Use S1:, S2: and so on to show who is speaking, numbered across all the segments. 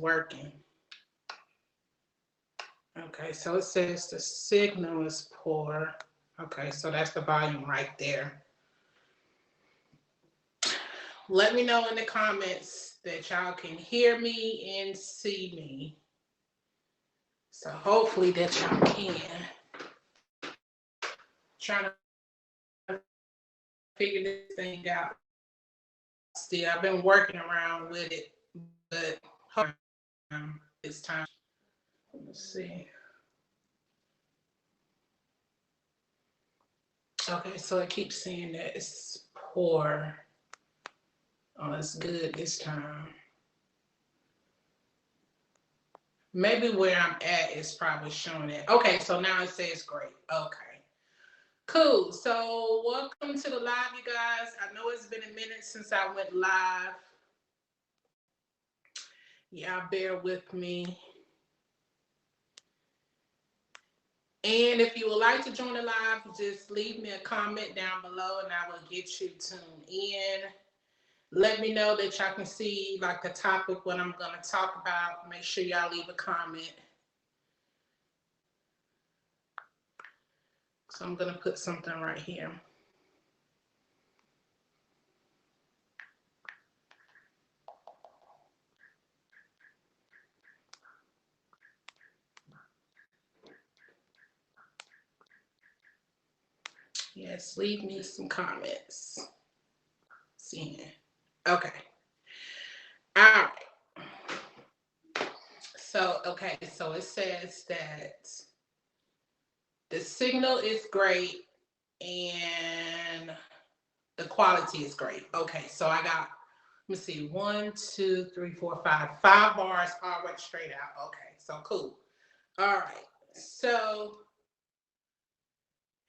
S1: working. Okay, so it says the signal is poor. Okay, so that's the volume right there. Let me know in the comments that y'all can hear me and see me. So hopefully that y'all can. Trying to figure this thing out. Still, I've been working around with it, but it's time. Let's see. Okay, so it keeps saying that it's poor. Oh, it's good this time. Maybe where I'm at is probably showing it. Okay, so now it says great. Okay. Cool. So welcome to the live, you guys. I know it's been a minute since I went live. Y'all bear with me. And if you would like to join the live, just leave me a comment down below and I will get you tuned in. Let me know that y'all can see like the topic, what I'm going to talk about. Make sure y'all leave a comment. So I'm going to put something right here. Yes, leave me some comments. Seeing. Okay. All right. So, okay. So it says that the signal is great and the quality is great. Okay. So I got, let me see, 1, 2, 3, 4, 5. 5 bars all right straight out. Okay. So cool. All right. So,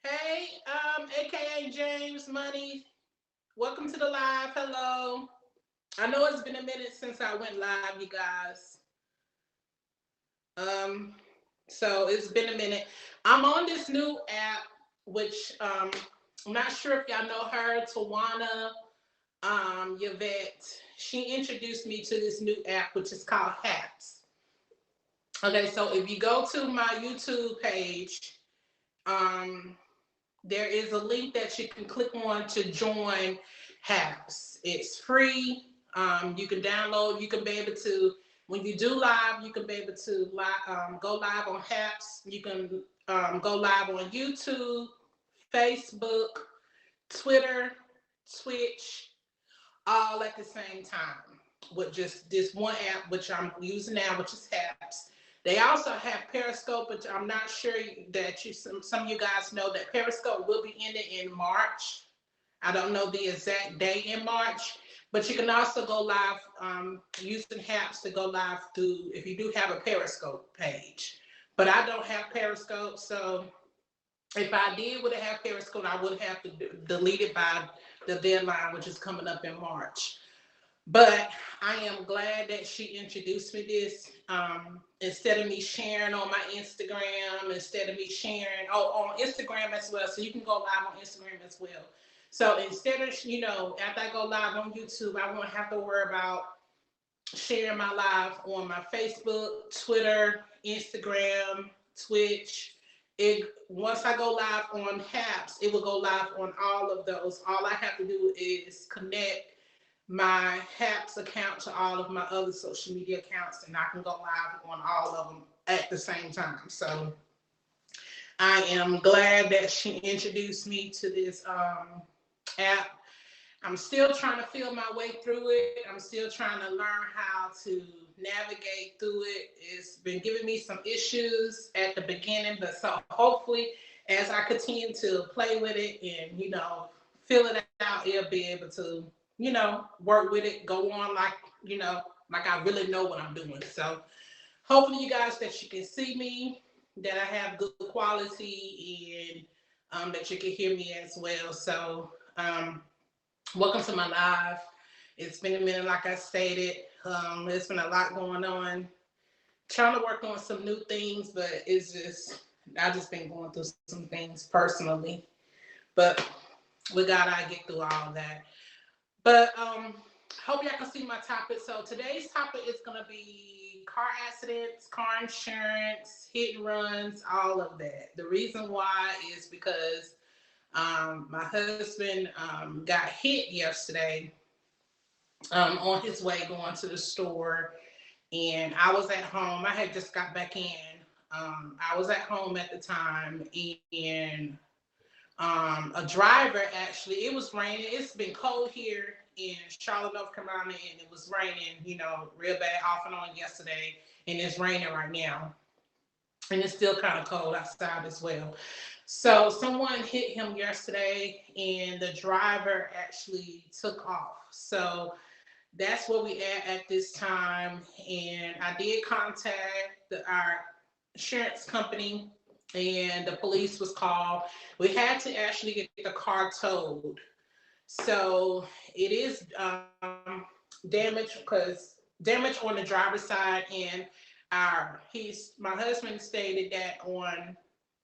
S1: hey, AKA James Money. Welcome to the live. Hello. I know it's been a minute since I went live, you guys. So it's been a minute. I'm on this new app, which I'm not sure if y'all know her, Tawana Yvette. She introduced me to this new app, which is called Haps. Okay, so if you go to my YouTube page, there is a link that you can click on to join Haps. It's free. You can download. You can be able to, when you do live, you can be able to go live on Haps. You can go live on YouTube, Facebook, Twitter, Twitch, all at the same time with just this one app, which I'm using now, which is Haps. They also have Periscope, but I'm not sure that some of you guys know that Periscope will be ending in March. I don't know the exact day in March, but you can also go live using Haps to go live through if you do have a Periscope page. But I don't have Periscope, so if I did would have Periscope, I would have to delete it by the deadline, which is coming up in March. But I am glad that she introduced me this. Instead of me sharing on my Instagram, instead of me sharing on Instagram as well. So you can go live on Instagram as well. So instead of, after I go live on YouTube, I won't have to worry about sharing my live on my Facebook, Twitter, Instagram, Twitch. Once I go live on Haps, it will go live on all of those. All I have to do is connect my Haps account to all of my other social media accounts, and I can go live on all of them at the same time. So I am glad that she introduced me to this app. I'm still trying to feel my way through it. I'm still trying to learn how to navigate through it. It's been giving me some issues at the beginning, but so hopefully as I continue to play with it and, feel it out, it'll be able to, work with it, go on like I really know what I'm doing. So hopefully you guys that you can see me, that I have good quality, and that you can hear me as well. So welcome to my live. It's been a minute, like I stated. There's been a lot going on. Trying to work on some new things, but I've just been going through some things personally. But we gotta get through all of that. But hope y'all can see my topic. So today's topic is gonna be car accidents, car insurance, hit and runs, all of that. The reason why is because my husband got hit yesterday on his way going to the store, and I was at home. I had just got back in. I was at home at the time, and a driver actually, it was raining. It's been cold here in Charlotte, North Carolina, and it was raining, real bad off and on yesterday, and it's raining right now. And it's still kind of cold outside as well. So someone hit him yesterday, and the driver actually took off. So that's where we at this time. And I did contact our insurance company, and the police was called. We had to actually get the car towed. So it is damage, because damage on the driver's side, and my husband stated that on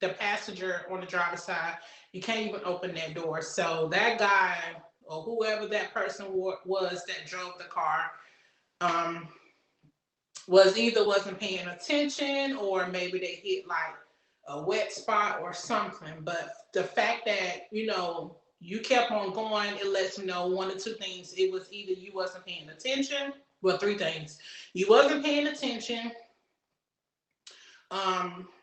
S1: the passenger on the driver's side, you can't even open that door. So that guy, or whoever that person was that drove the car, wasn't paying attention, or maybe they hit like a wet spot or something. But the fact that you kept on going, it lets me know one or two things. It was either you wasn't paying attention. Well, three things: you wasn't paying attention.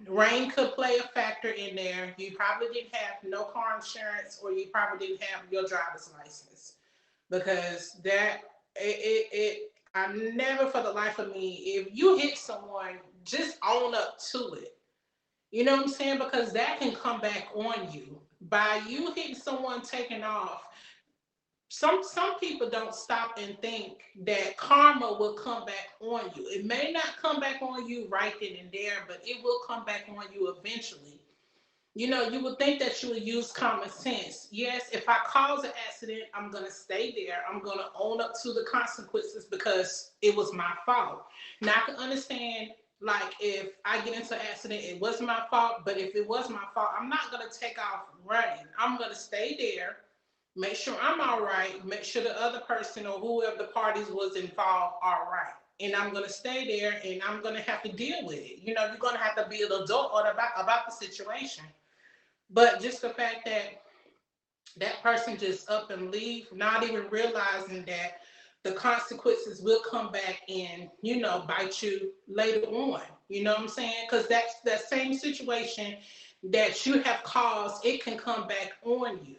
S1: Rain could play a factor in there. You probably didn't have no car insurance, or you probably didn't have your driver's license, because I never for the life of me, if you hit someone, just own up to it. You know what I'm saying? Because that can come back on you. By you hitting someone taking off, some people don't stop and think that karma will come back on you. It may not come back on you right then and there, but it will come back on you eventually. You would think that you would use common sense. Yes, if I cause an accident, I'm going to stay there. I'm going to own up to the consequences because it was my fault. Now, I can understand, like, if I get into an accident, it wasn't my fault. But if it was my fault, I'm not going to take off running. I'm going to stay there, make sure I'm all right, make sure the other person or whoever the parties was involved are all right. And I'm going to stay there, and I'm going to have to deal with it. You're going to have to be an adult about the situation. But just the fact that that person just up and leave, not even realizing that the consequences will come back and, bite you later on. You know what I'm saying? Because that's that same situation that you have caused, it can come back on you.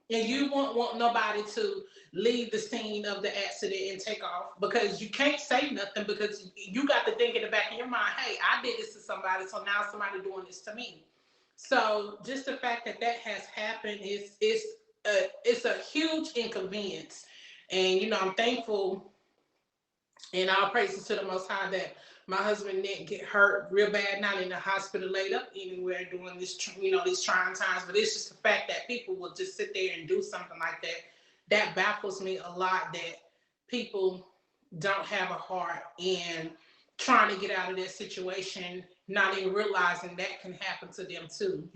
S1: And you won't want nobody to leave the scene of the accident and take off, because you can't say nothing, because you got to think in the back of your mind, hey, I did this to somebody, so now somebody doing this to me. So just the fact that has happened it's a huge inconvenience. And, I'm thankful, and all praises to the Most High, that my husband didn't get hurt real bad, not in the hospital, laid up anywhere during this, these trying times. But it's just the fact that people will just sit there and do something like that. That baffles me a lot, that people don't have a heart and trying to get out of that situation, not even realizing that can happen to them too.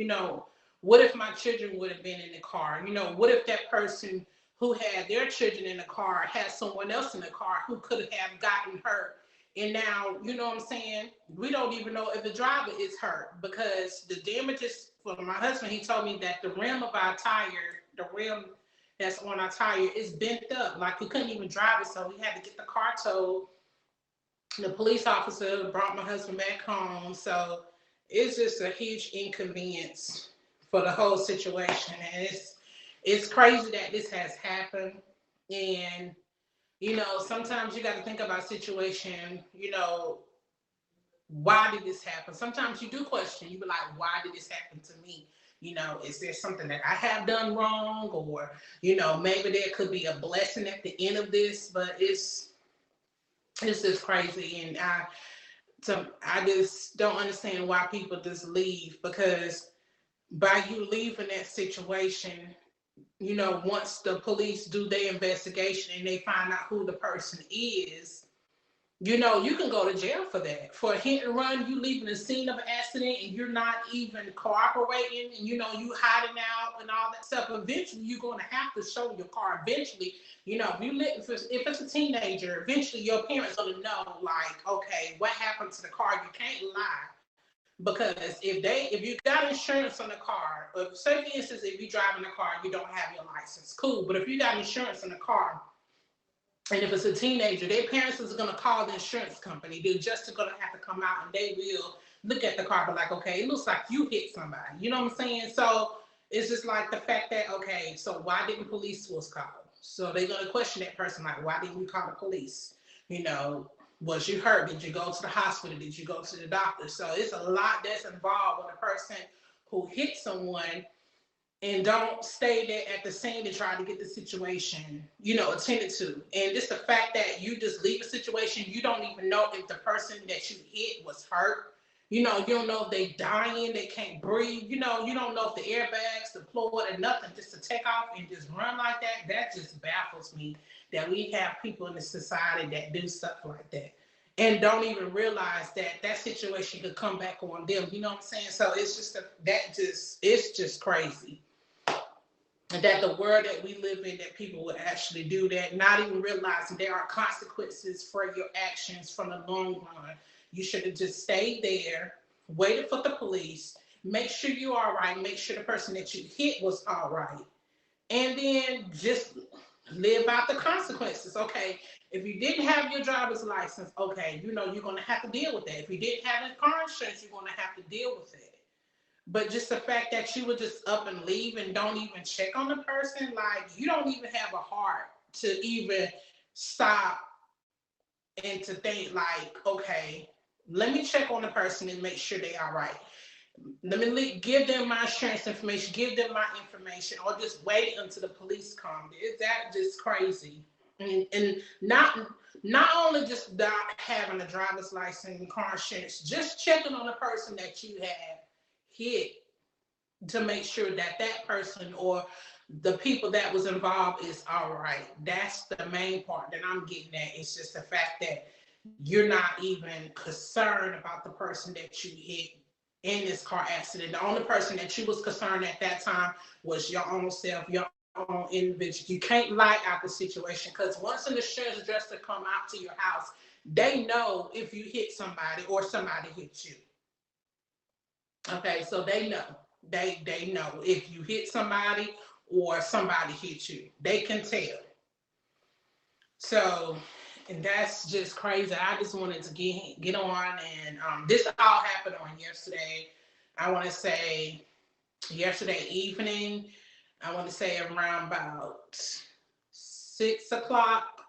S1: What if my children would have been in the car? What if that person who had their children in the car had someone else in the car who could have gotten hurt? And now, you know what I'm saying? We don't even know if the driver is hurt, because the damages for my husband, he told me that the rim of our tire, the rim that's on our tire, is bent up. Like, we couldn't even drive it, so we had to get the car towed. The police officer brought my husband back home. So it's just a huge inconvenience for the whole situation. And it's crazy that this has happened. And, sometimes you got to think about situation, why did this happen? Sometimes you do question, you be like, why did this happen to me? Is there something that I have done wrong? Or, maybe there could be a blessing at the end of this, but it's just crazy. And I just don't understand why people just leave, because by you leaving that situation, once the police do their investigation and they find out who the person is, You know, you can go to jail for that. For a hit and run, you leaving the scene of an accident and you're not even cooperating, and you know, you hiding out and all that stuff. Eventually, you're going to have to show your car. Eventually, you know, if it's a teenager, eventually your parents going to know, like, okay, what happened to the car? You can't lie. Because if you got insurance on the car, or say for instance, if you driving a car, you don't have your license, cool. But if you got insurance on the car, and if it's a teenager, their parents is going to call the insurance company. They're just going to have to come out and they will look at the car, but like, okay, it looks like you hit somebody. You know what I'm saying? So it's just like the fact that, okay, so why didn't police was called? So they're going to question that person, like, why didn't you call the police? You know, was you hurt? Did you go to the hospital? Did you go to the doctor? So it's a lot that's involved with a person who hit someone and don't stay there at the scene to try to get the situation, you know, attended to. And just the fact that you just leave a situation, you don't even know if the person that you hit was hurt. You know, you don't know if they dying, they can't breathe. You know, you don't know if the airbags deployed or nothing. Just to take off and just run like that, that just baffles me that we have people in the society that do stuff like that and don't even realize that that situation could come back on them. You know what I'm saying? So it's just it's just crazy that the world that we live in, that people would actually do that, not even realizing there are consequences for your actions from the long run. You should have just stayed there, waited for the police, make sure you're all right, make sure the person that you hit was all right, and then just live out the consequences. Okay, if you didn't have your driver's license, okay, you know, you're going to have to deal with that. If you didn't have a car insurance, you're going to have to deal with it. But just the fact that you would just up and leave and don't even check on the person, like, you don't even have a heart to even stop and to think like, okay, let me check on the person and make sure they are right. Let me give them my insurance information, give them my information, or just wait until the police come. Is that just crazy? And not only just not having a driver's license and car insurance, just checking on the person that you have hit to make sure that that person or the people that was involved is all right. That's the main part that I'm getting at. It's just the fact that you're not even concerned about the person that you hit in this car accident. The only person that you was concerned at that time was your own self, your own individual. You can't lie out the situation, because once an insurance adjuster come out to your house, they know if you hit somebody or somebody hit you. Okay, so they know. They know if you hit somebody or somebody hit you. They can tell. So, and that's just crazy. I just wanted to get on, and this all happened on yesterday. I want to say yesterday evening. I want to say around about 6 o'clock,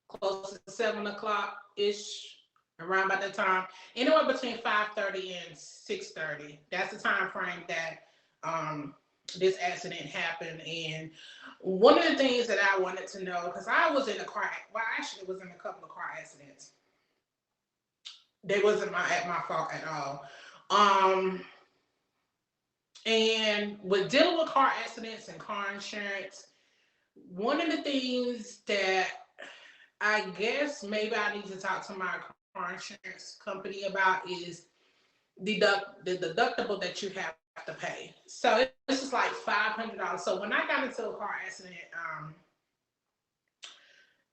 S1: close to 7 o'clock ish, around about that time. Anywhere between 5:30 and 6:30. That's the time frame that this accident happened. And one of the things that I wanted to know, because I was in a car, well, I actually was in a couple of car accidents. They wasn't my fault at all. And with dealing with car accidents and car insurance, one of the things that I guess maybe I need to talk to my car insurance company about is the deductible that you have to pay. So this is like $500. So when I got into a car accident,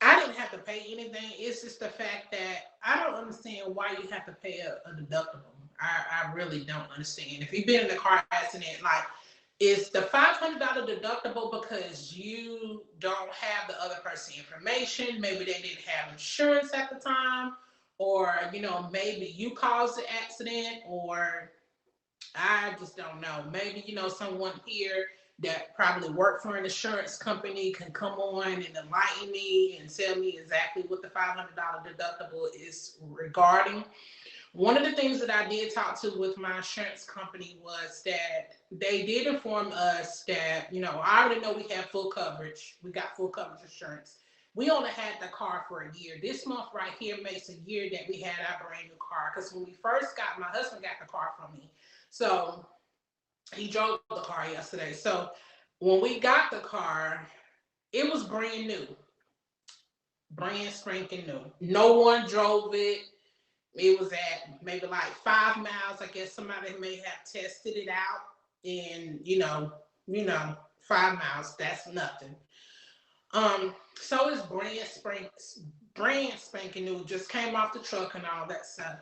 S1: I didn't have to pay anything. It's just the fact that I don't understand why you have to pay a deductible. I really don't understand. If you've been in a car accident, like, is the $500 deductible because you don't have the other person's information? Maybe they didn't have insurance at the time, or you know, maybe you caused the accident, or I just don't know. Maybe, you know, someone here that probably worked for an insurance company can come on and enlighten me and tell me exactly what the $500 deductible is regarding. One of the things that I did talk to with my insurance company was that they did inform us that, you know, I already know we have full coverage. We got full coverage insurance. We only had the car for a year. This month right here makes a year that we had our brand new car. Because when we first got, my husband got the car from me. So he drove the car yesterday. So when we got the car, it was brand new. brand spanking new. No one drove it. It was at maybe like 5 miles. I guess somebody may have tested it out, and 5 miles. That's nothing. So it's brand spanking new. Just came off the truck and all that stuff.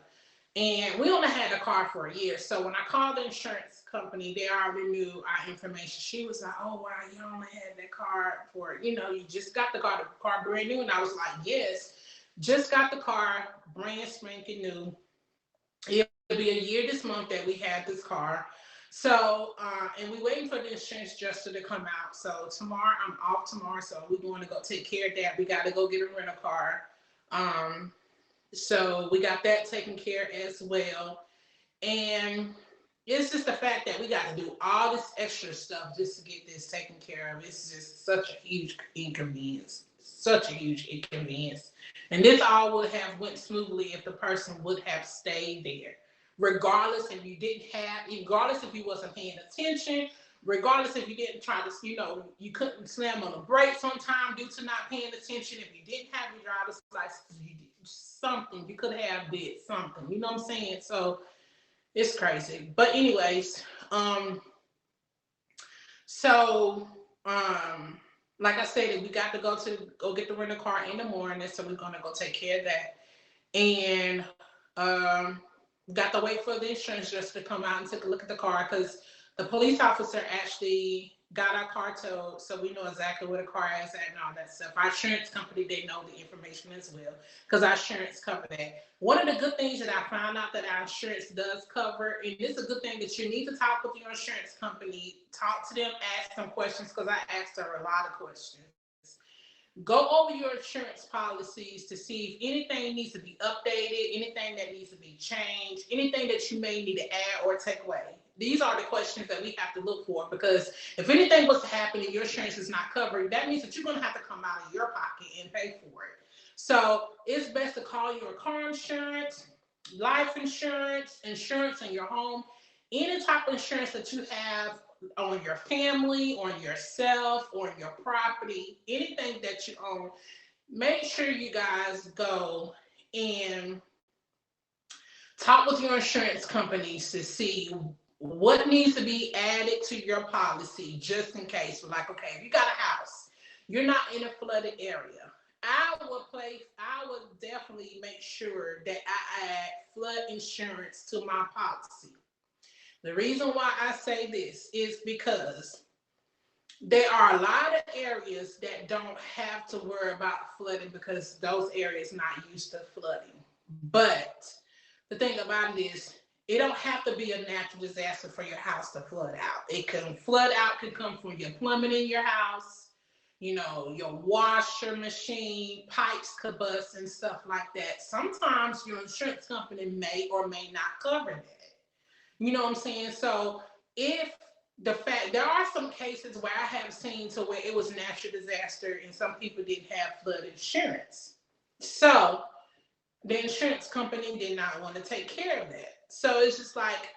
S1: And we only had the car for a year. So when I called the insurance company, they already knew our information. She was like, "Oh wow, you only had that car for, you just got the car brand new." And I was like, "Yes, just got the car brand spanking new. It'll be a year this month that we had this car." So, and we waiting for the insurance adjuster to come out. So tomorrow, I'm off tomorrow. So we're going to go take care of that. We got to go get a rental car. So we got that taken care as well. And it's just the fact that we got to do all this extra stuff just to get this taken care of. It's just such a huge inconvenience. Such a huge inconvenience. And this all would have went smoothly if the person would have stayed there. Regardless if you wasn't paying attention, regardless if you didn't try to, you couldn't slam on the brakes on time due to not paying attention, if you didn't have your driver's license, you did something, you could have did something, you know what I'm saying? So it's crazy. But anyways, so like I said, we got to go get the rental car in the morning, so we're gonna go take care of that. And got to wait for the insurance just to come out and take a look at the car, because the police officer actually got our car towed, so we know exactly where the car is at and all that stuff. Our insurance company, they know the information as well, because our insurance cover that. One of the good things that I found out that our insurance does cover, and it's a good thing that you need to talk with your insurance company, talk to them, ask them questions, because I asked her a lot of questions. Go over your insurance policies to see if anything needs to be updated, anything that needs to be changed, anything that you may need to add or take away. These are the questions that we have to look for, because if anything was to happen and your insurance is not covered, that means that you're going to have to come out of your pocket and pay for it. So it's best to call your car insurance, life insurance, insurance in your home, any type of insurance that you have on your family, on yourself, on your property, anything that you own. Make sure you guys go and talk with your insurance companies to see what needs to be added to your policy, just in case. Like, okay, if you got a house, you're not in a flooded area, I would definitely make sure that I add flood insurance to my policy. The reason why I say this is because there are a lot of areas that don't have to worry about flooding, because those areas not used to flooding. But the thing about it is, it don't have to be a natural disaster for your house to flood out. It can flood out, can come from your plumbing in your house, your washer machine, pipes could bust and stuff like that. Sometimes your insurance company may or may not cover that. You know what I'm saying? So if there are some cases where I have seen to where it was natural disaster and some people didn't have flood insurance. So the insurance company did not want to take care of that. So it's just like,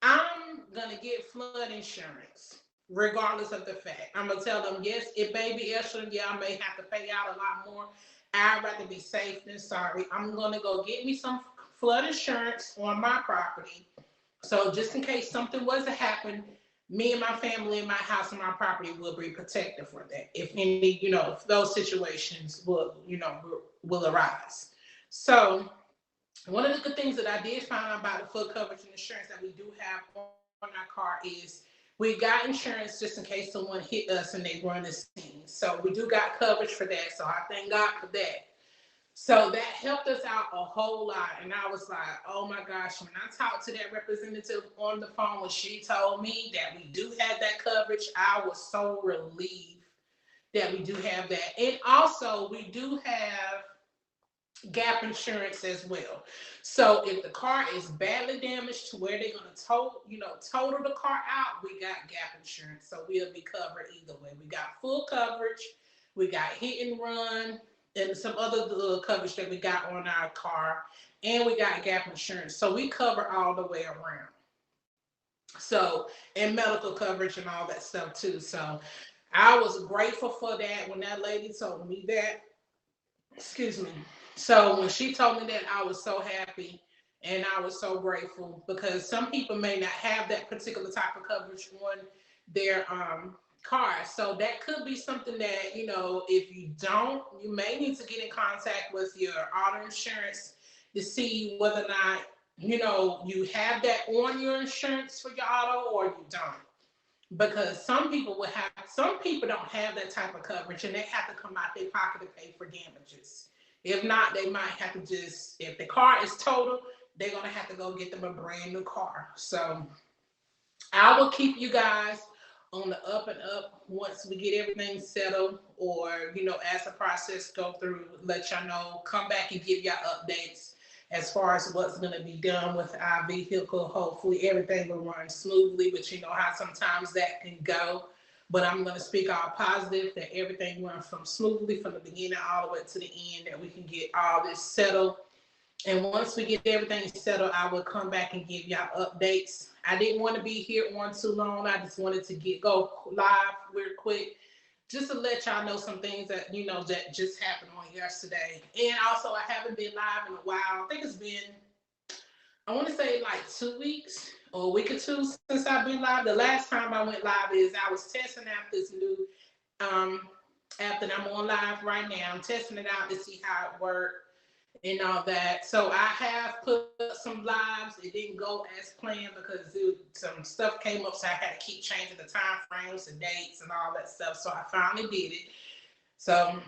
S1: I'm going to get flood insurance regardless of the fact. I'm going to tell them, yes, it may be extra. Yeah, I may have to pay out a lot more. I'd rather be safe than sorry. I'm going to go get me some flood insurance on my property. So just in case something was to happen, me and my family and my house and my property will be protected for that. If any, if those situations will arise. So one of the good things that I did find out about the full coverage and insurance that we do have on our car is we got insurance just in case someone hit us and they run the scene. So we do got coverage for that. So I thank God for that. So that helped us out a whole lot. And I was like, oh my gosh, when I talked to that representative on the phone, when she told me that we do have that coverage, I was so relieved that we do have that. And also we do have gap insurance as well. So if the car is badly damaged to where they're going to total the car out, we got gap insurance. So we'll be covered either way. We got full coverage. We got hit and run and some other coverage that we got on our car, and we got gap insurance. So we cover all the way around. So, and medical coverage and all that stuff too. So I was grateful for that when that lady told me that. Excuse me. So when she told me that, I was so happy and I was so grateful because some people may not have that particular type of coverage on their car. So that could be something that, if you don't, you may need to get in contact with your auto insurance to see whether or not, you have that on your insurance for your auto or you don't, because some people don't have that type of coverage and they have to come out their pocket to pay for damages. If not, they might have to just, if the car is total, they're going to have to go get them a brand new car. So I will keep you guys on the up and up once we get everything settled, or as the process go through, let y'all know, come back and give y'all updates as far as what's going to be done with our vehicle. Hopefully everything will run smoothly, but you know how sometimes that can go. But I'm going to speak all positive that everything runs from smoothly from the beginning all the way to the end, that we can get all this settled. And once we get everything settled, I will come back and give y'all updates. I didn't want to be here on too long. I just wanted to go live real quick, just to let y'all know some things that, that just happened on yesterday. And also, I haven't been live in a while. I think it's been, I want to say like 2 weeks or a week or two since I've been live. The last time I went live is I was testing out this new app that I'm on live right now. I'm testing it out to see how it works and all that. So I have put some lives. It didn't go as planned because some stuff came up, so I had to keep changing the time frames and dates and all that stuff. So I finally did it. So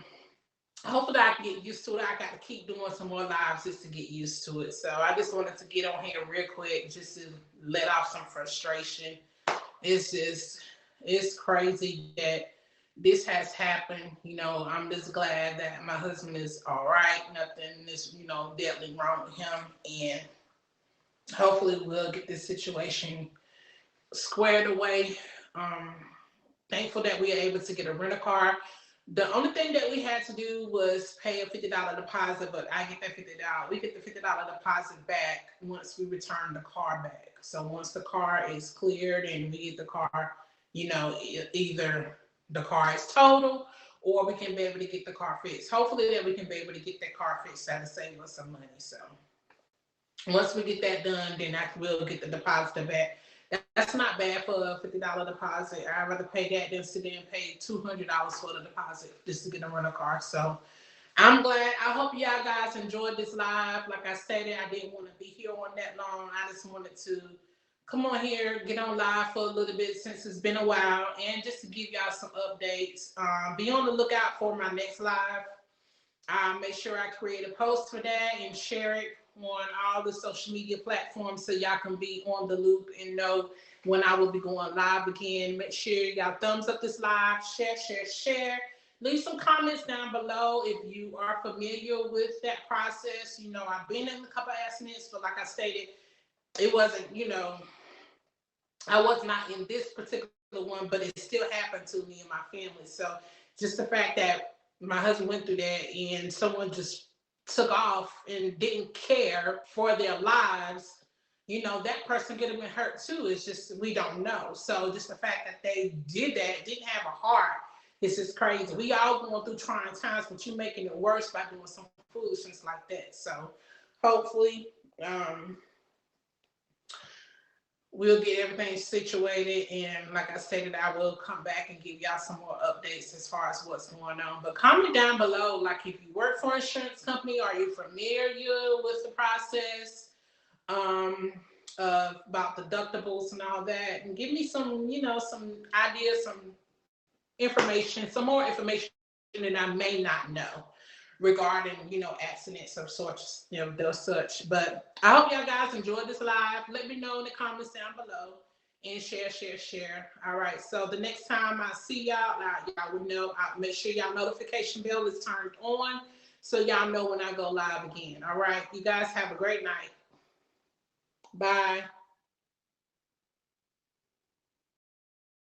S1: hopefully I can get used to it. I got to keep doing some more lives just to get used to it. So I just wanted to get on here real quick just to let off some frustration. It's crazy that this has happened. I'm just glad that my husband is all right. Nothing is, deadly wrong with him. And hopefully we'll get this situation squared away. Thankful that we are able to get a rental car. The only thing that we had to do was pay a $50 deposit, but I get that $50. We get the $50 deposit back once we return the car back. So once the car is cleared and we get the car, either the car is total or we can be able to get the car fixed. Hopefully that we can be able to get that car fixed. That'll save us some money. So once we get that done, then I will get the deposit back. That's not bad for a $50 deposit. I'd rather pay that than sit there and pay $200 for the deposit just to get a rental car. So I'm glad. I hope y'all guys enjoyed this live. Like I stated, I didn't want to be here on that long. I just wanted to come on here, get on live for a little bit since it's been a while, and just to give y'all some updates. Be on the lookout for my next live. Make sure I create a post for that and share it on all the social media platforms so y'all can be on the loop and know when I will be going live again. Make sure y'all thumbs up this live, share. Leave some comments down below if you are familiar with that process. I've been in a couple accidents, but like I stated, it wasn't, I was not in this particular one, but it still happened to me and my family. So just the fact that my husband went through that and someone just took off and didn't care for their lives, that person could have been hurt too. It's just, we don't know. So just the fact that they did that, didn't have a heart, it's just crazy. We all going through trying times, but you're making it worse by doing some foolishness like that. So hopefully, we'll get everything situated, and like I stated, I will come back and give y'all some more updates as far as what's going on. But comment down below, like if you work for an insurance company, are you familiar with the process about deductibles and all that, and give me some, some ideas, some information, some more information that I may not know regarding, accidents of sorts, those such. But I hope y'all guys enjoyed this live. Let me know in the comments down below and share. All right. So the next time I see y'all will know. I'll make sure y'all notification bell is turned on so y'all know when I go live again. All right. You guys have a great night. Bye.